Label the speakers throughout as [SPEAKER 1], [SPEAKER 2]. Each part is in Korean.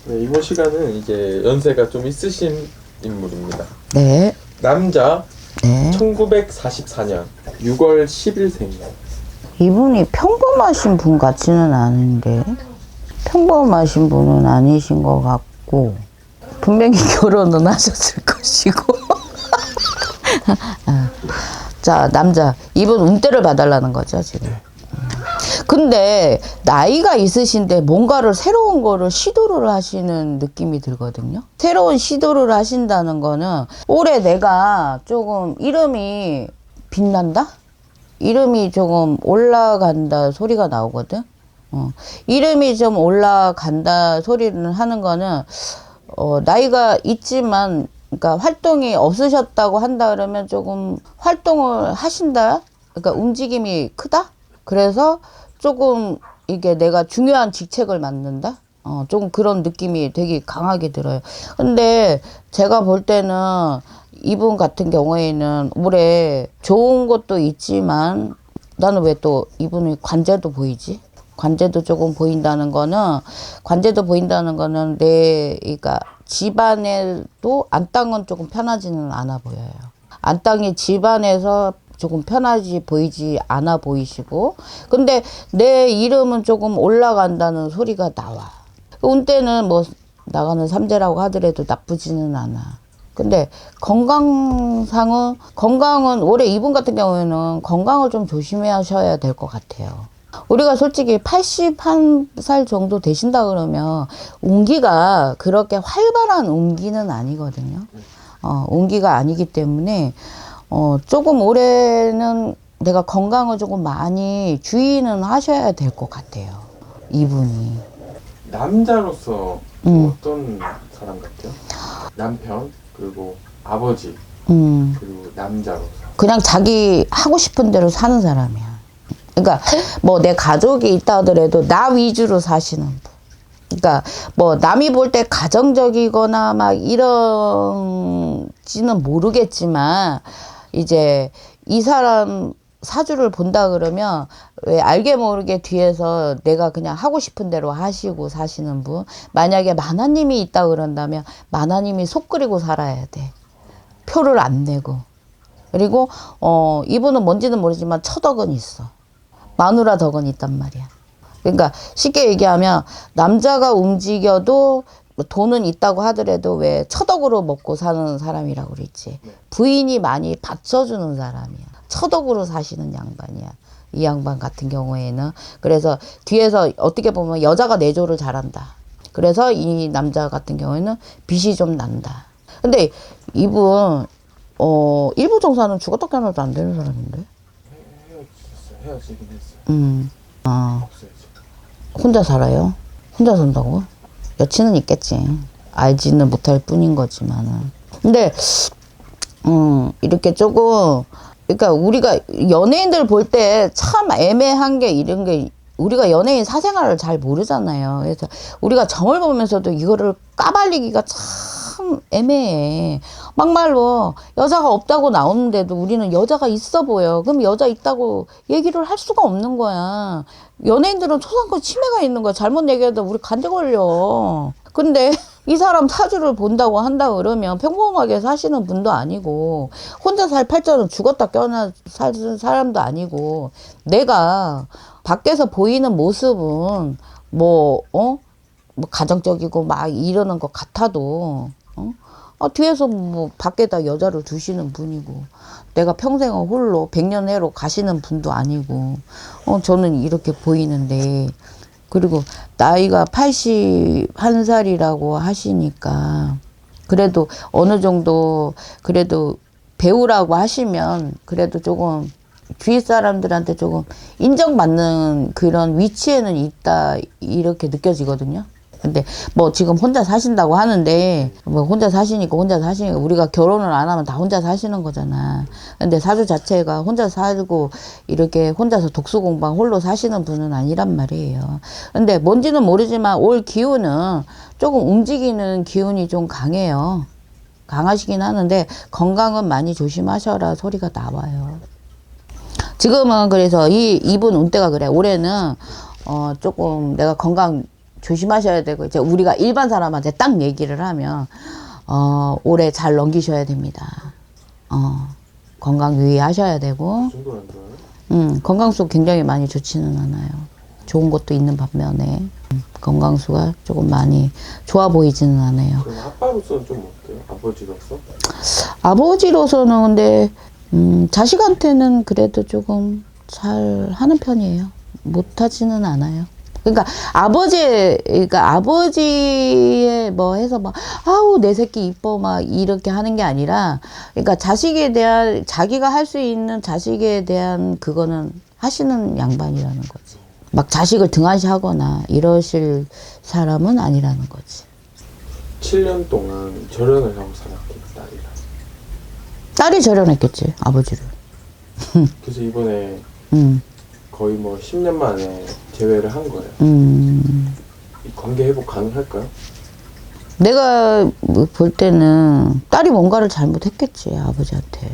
[SPEAKER 1] 네, 이번 시간은 이제 연세가 좀 있으신 인물입니다.
[SPEAKER 2] 네.
[SPEAKER 1] 남자,
[SPEAKER 2] 네.
[SPEAKER 1] 1944년 6월 10일생이에요.
[SPEAKER 2] 이분이 평범하신 분 같지는 않은데, 평범하신 분은 아니신 것 같고, 분명히 결혼은 하셨을 것이고. 자, 남자. 이분 운대를 봐달라는 거죠, 지금. 근데 나이가 있으신데 뭔가를 새로운 거를 시도를 하시는 느낌이 들거든요. 새로운 시도를 하신다는 거는 올해 내가 조금 이름이 빛난다? 이름이 조금 올라간다 소리가 나오거든. 이름이 좀 올라간다 소리를 하는 거는 나이가 있지만, 그러니까 활동이 없으셨다고 한다 그러면 조금 활동을 하신다. 그러니까 움직임이 크다. 그래서 조금 이게 내가 중요한 직책을 맡는다. 조금 그런 느낌이 되게 강하게 들어요. 근데 제가 볼 때는 이분 같은 경우에는 올해 좋은 것도 있지만, 나는 왜 또 이분의 관제도 보이지? 관제도 조금 보인다는 거는, 그러니까 집안에도 안땅은 조금 편하지는 않아 보여요. 안땅이 집안에서 조금 편하지 보이지 않아 보이시고, 근데 내 이름은 조금 올라간다는 소리가 나와. 운때는 뭐 나가는 삼재라고 하더라도 나쁘지는 않아. 근데 건강은 올해 이분 같은 경우에는 건강을 좀 조심하셔야 될 것 같아요. 우리가 솔직히 81살 정도 되신다 그러면 운기가 그렇게 활발한 운기는 아니거든요. 운기가 아니기 때문에 조금 올해는 내가 건강을 조금 많이 주의는 하셔야 될 것 같아요. 이분이.
[SPEAKER 1] 남자로서 어떤 사람 같아요? 남편, 그리고 아버지, 그리고 남자로서.
[SPEAKER 2] 그냥 자기 하고 싶은 대로 사는 사람이야. 그러니까 뭐 내 가족이 있다 하더라도 나 위주로 사시는 분. 그러니까 뭐 남이 볼 때 가정적이거나 막 이런지는 모르겠지만, 이제 이 사람 사주를 본다 그러면 왜 알게 모르게 뒤에서 내가 그냥 하고 싶은 대로 하시고 사시는 분. 만약에 만화님이 있다 그런다면 만화님이 속 끓이고 살아야 돼. 표를 안 내고. 그리고 이분은 뭔지는 모르지만 처덕은 있어. 마누라 덕은 있단 말이야. 그러니까 쉽게 얘기하면 남자가 움직여도 돈은 있다고 하더라도 왜 처덕으로 먹고 사는 사람이라고 그랬지. 부인이 많이 받쳐주는 사람이야. 처덕으로 사시는 양반이야. 이 양반 같은 경우에는. 그래서 뒤에서 어떻게 보면 여자가 내조를 잘한다. 그래서 이 남자 같은 경우에는 빚이 좀 난다. 근데 이분 일부 정사는 죽었다 깨어나도 안 되는 사람인데.
[SPEAKER 1] 헤어지긴 했어요. 없어요, 지금.
[SPEAKER 2] 혼자 살아요? 혼자 산다고? 여친은 있겠지. 알지는 못할 뿐인 거지만은. 근데 이렇게 조금, 그러니까 우리가 연예인들 볼 때 참 애매한 게 이런 게, 우리가 연예인 사생활을 잘 모르잖아요. 그래서 우리가 점을 보면서도 이거를 까발리기가 참 애매해. 막말로 여자가 없다고 나오는데도 우리는 여자가 있어 보여. 그럼 여자 있다고 얘기를 할 수가 없는 거야. 연예인들은 초상권 침해가 있는 거야. 잘못 얘기하다 우리 간대 걸려. 근데 이 사람 사주를 본다고 한다 그러면 평범하게 사시는 분도 아니고, 혼자 살 팔자는 죽었다 깨어나 살 사람도 아니고, 내가 밖에서 보이는 모습은 뭐 가정적이고 막 이러는 것 같아도, 뒤에서 뭐 밖에다 여자를 두시는 분이고, 내가 평생을 홀로 100년해로 가시는 분도 아니고, 저는 이렇게 보이는데, 그리고 나이가 81살이라고 하시니까, 그래도 어느 정도, 그래도 배우라고 하시면, 그래도 조금 주위 사람들한테 조금 인정받는 그런 위치에는 있다, 이렇게 느껴지거든요. 근데 뭐 지금 혼자 사신다고 하는데, 뭐 혼자 사시니까 우리가 결혼을 안 하면 다 혼자 사시는 거잖아. 근데 사주 자체가 혼자 살고 이렇게 혼자서 독수공방 홀로 사시는 분은 아니란 말이에요. 근데 뭔지는 모르지만 올 기운은 조금 움직이는 기운이 좀 강해요. 강하시긴 하는데 건강은 많이 조심하셔라 소리가 나와요. 지금은 그래서 이분 운때가 그래. 올해는 조금 내가 건강 조심하셔야 되고, 이제 우리가 일반 사람한테 딱 얘기를 하면, 올해 잘 넘기셔야 됩니다. 건강 유의하셔야 되고,
[SPEAKER 1] 그 정도는 안 좋아요?
[SPEAKER 2] 건강수 굉장히 많이 좋지는 않아요. 좋은 것도 있는 반면에, 건강수가 조금 많이 좋아 보이지는 않아요.
[SPEAKER 1] 그럼 아빠로서는 좀 어때요? 아버지로서?
[SPEAKER 2] 아버지로서는 근데, 자식한테는 그래도 조금 잘 하는 편이에요. 못하지는 않아요. 그러니까 아버지의 뭐 해서 막, 아우, 내 새끼 이뻐, 막 이렇게 하는 게 아니라, 그러니까 자식에 대한, 자기가 할 수 있는 자식에 대한 그거는 하시는 양반이라는 거지. 막 자식을 등한시하거나 이러실 사람은 아니라는 거지.
[SPEAKER 1] 7년 동안 절연을 하고 살았대요, 딸이랑.
[SPEAKER 2] 딸이 절연했겠지, 아버지를.
[SPEAKER 1] 그래서 이번에
[SPEAKER 2] 음,
[SPEAKER 1] 거의 뭐 10년 만에 재회를 한 거예요. 이 관계 회복 가능할까요?
[SPEAKER 2] 내가 볼 때는 딸이 뭔가를 잘못했겠지, 아버지한테.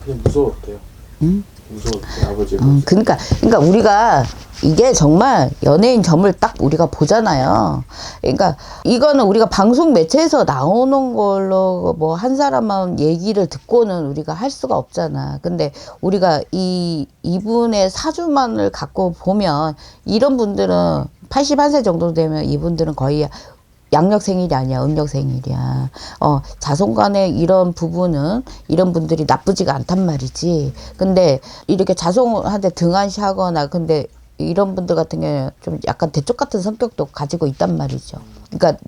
[SPEAKER 1] 그냥 무서웠대요.
[SPEAKER 2] 응?
[SPEAKER 1] 무서웠대요, 아버지의 모습.
[SPEAKER 2] 그러니까 우리가 이게 정말 연예인 점을 딱 우리가 보잖아요. 그러니까 이거는 우리가 방송 매체에서 나오는 걸로 뭐 한 사람만 얘기를 듣고는 우리가 할 수가 없잖아. 근데 우리가 이분의 사주만을 갖고 보면 이런 분들은 81세 정도 되면 이분들은 거의 양력생일이 아니야, 음력생일이야. 자손간의 이런 부분은 이런 분들이 나쁘지가 않단 말이지. 근데 이렇게 자손한테 등한시하거나 근데 이런 분들 같은 경우에 좀 약간 대쪽 같은 성격도 가지고 있단 말이죠. 그러니까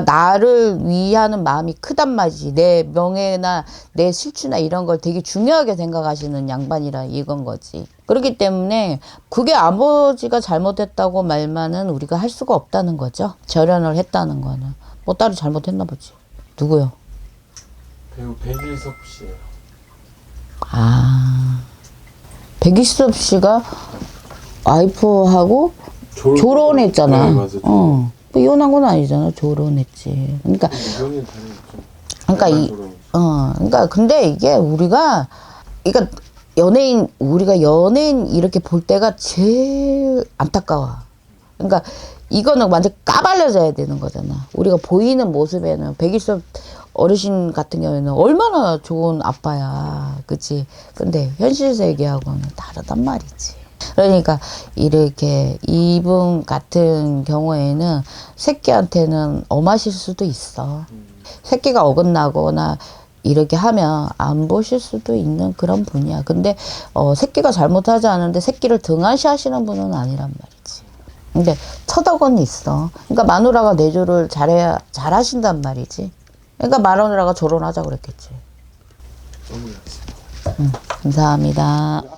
[SPEAKER 2] 나를 위하는 마음이 크단 말이지. 내 명예나 내 실추나 이런 걸 되게 중요하게 생각하시는 양반이라 이건 거지. 그렇기 때문에 그게 아버지가 잘못했다고 말만은 우리가 할 수가 없다는 거죠. 절연을 했다는 거는. 뭐 딸이 잘못했나 보지. 누구요?
[SPEAKER 1] 배우 백일섭 씨예요.
[SPEAKER 2] 아, 백일섭 씨가 와이프하고 조론했잖아.
[SPEAKER 1] 네, 맞아요.
[SPEAKER 2] 뭐 이혼한 건 아니잖아. 조론했지. 그러니까
[SPEAKER 1] 이혼이 다른 좀.
[SPEAKER 2] 그러니까 근데 이게 우리가 우리가 연예인 이렇게 볼 때가 제일 안타까워. 그러니까 이거는 완전 까발려져야 되는 거잖아. 우리가 보이는 모습에는 백일섭 어르신 같은 경우에는 얼마나 좋은 아빠야. 그치? 근데 현실 세계하고는 다르단 말이지. 그러니까 이렇게 이분 같은 경우에는 새끼한테는 엄하실 수도 있어. 새끼가 어긋나거나 이렇게 하면 안 보실 수도 있는 그런 분이야. 근데 새끼가 잘못하지 않은데 새끼를 등한시하시는 분은 아니란 말이지. 근데 터덕은 있어. 그러니까 마누라가 내조를 잘하신단 말이지. 그러니까 마누라가 결혼하자고 그랬겠지.
[SPEAKER 1] 너무 감사합니다.
[SPEAKER 2] 감사합니다.